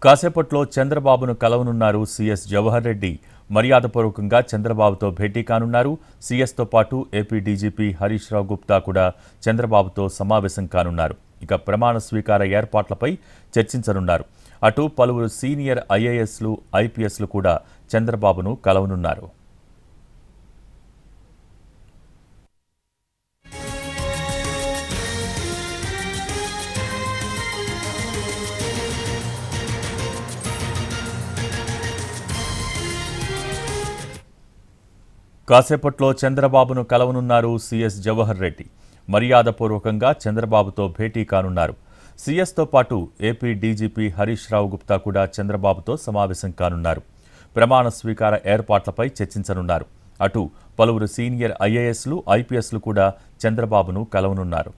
కాసేపట్లో చంద్రబాబును కలవనున్నారు సీఎస్ జవహర్ రెడ్డి. మర్యాదపూర్వకంగా చంద్రబాబుతో భేటీ కానున్నారు. సీఎస్తో పాటు ఏపీ డీజీపీ హరీష్ రావు గుప్తా కూడా చంద్రబాబుతో సమావేశం కానున్నారు. ఇక ప్రమాణ స్వీకార ఏర్పాట్లపై చర్చించనున్నారు. అటు పలువురు సీనియర్ ఐఏఎస్లు, ఐపీఎస్లు కూడా చంద్రబాబును కలవనున్నారు. కాసేపట్లో చంద్రబాబును కలవనున్నారు సీఎస్ జవహర్ రెడ్డి. మర్యాదపూర్వకంగా చంద్రబాబుతో భేటీ కానున్నారు. సీఎస్తో పాటు ఏపీ డీజీపీ హరీష్ రావు గుప్తా కూడా చంద్రబాబుతో సమావేశం కానున్నారు. ప్రమాణ స్వీకార ఏర్పాట్లపై చర్చించనున్నారు. అటు పలువురు సీనియర్ ఐఏఎస్లు, ఐపీఎస్లు కూడా చంద్రబాబును కలవనున్నారు.